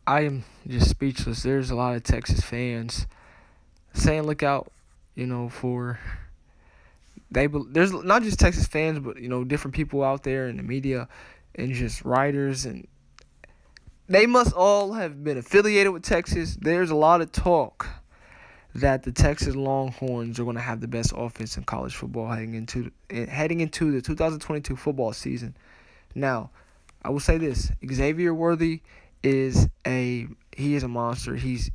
I am just speechless. There's a lot of Texas fans saying, "Look out!" For there's not just Texas fans, but different people out there in the media and just writers, and they must all have been affiliated with Texas. There's a lot of talk that the Texas Longhorns are going to have the best offense in college football heading into the 2022 football season. Now, I will say this: Xavier Worthy is a monster. He's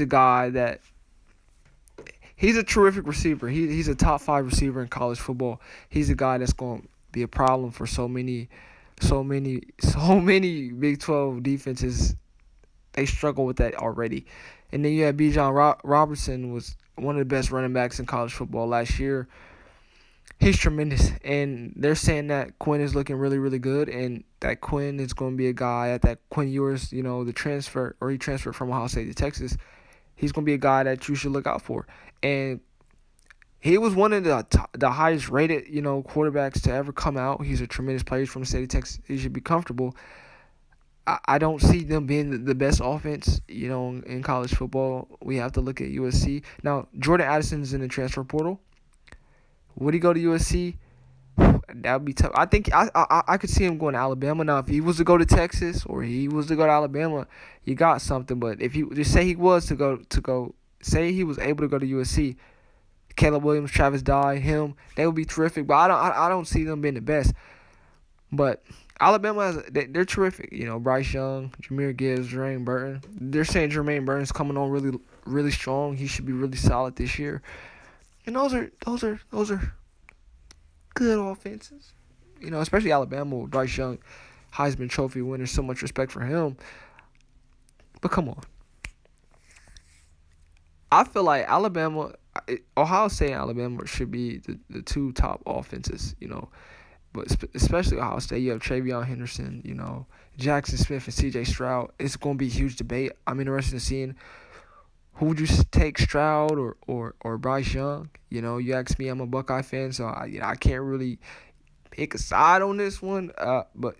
a guy that he's a terrific receiver. He's a top 5 receiver in college football. He's a guy that's going to be a problem for so many Big 12 defenses. They struggle with that already. And then you have Bijan Robertson, was one of the best running backs in college football last year. He's tremendous, and they're saying that Quinn is looking really, really good, and that Quinn is going to be a guy at that Quinn Ewers, the transfer, or he transferred from Ohio State to Texas. He's going to be a guy that you should look out for, and he was one of the highest rated, quarterbacks to ever come out. He's a tremendous player from the state of Texas. He should be comfortable. I don't see them being the best offense, in college football. We have to look at USC. Now, Jordan Addison's in the transfer portal. Would he go to USC? That would be tough. I think I could see him going to Alabama. Now, if he was to go to Texas or he was to go to Alabama, you got something. But if you just say he was say he was able to go to USC, Caleb Williams, Travis Dye, they would be terrific. But I don't see them being the best. But Alabama they're terrific. Bryce Young, Jahmyr Gibbs, Jermaine Burton. They're saying Jermaine Burton's coming on really, really strong. He should be really solid this year. And those are good offenses. Especially Alabama with Bryce Young, Heisman Trophy winner. So much respect for him. But come on. I feel like Ohio State and Alabama should be the two top offenses, But especially Ohio State, you have Travion Henderson, Jackson Smith and CJ Stroud. It's going to be a huge debate. I'm interested in seeing who would you take, Stroud or Bryce Young. You ask me, I'm a Buckeye fan, so I can't really pick a side on this one. But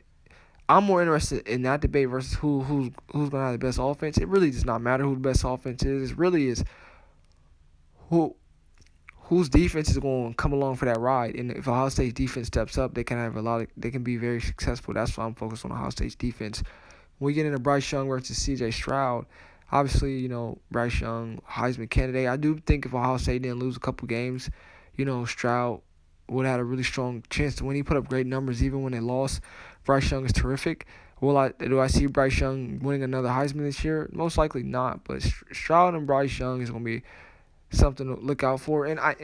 I'm more interested in that debate versus who's going to have the best offense. It really does not matter who the best offense is. It really is whose defense is going to come along for that ride. And if Ohio State's defense steps up, they can be very successful. That's why I'm focused on Ohio State's defense. When we get into Bryce Young versus CJ Stroud, obviously, Bryce Young, Heisman candidate. I do think if Ohio State didn't lose a couple games, Stroud would have had a really strong chance to win. He put up great numbers even when they lost. Bryce Young is terrific. Do I see Bryce Young winning another Heisman this year? Most likely not. But Stroud and Bryce Young is going to be something to look out for. And I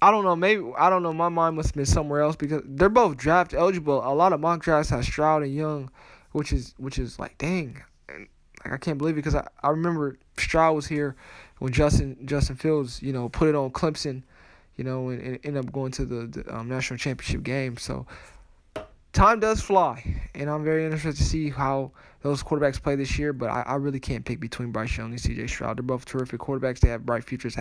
don't know. Maybe I don't know. My mind must have been somewhere else because they're both draft eligible. A lot of mock drafts have Stroud and Young, which is like, dang. And I can't believe it because I remember Stroud was here when Justin Fields, put it on Clemson, and ended up going to the national championship game. So time does fly, and I'm very interested to see how those quarterbacks play this year. But I really can't pick between Bryce Young and CJ Stroud. They're both terrific quarterbacks. They have bright futures ahead.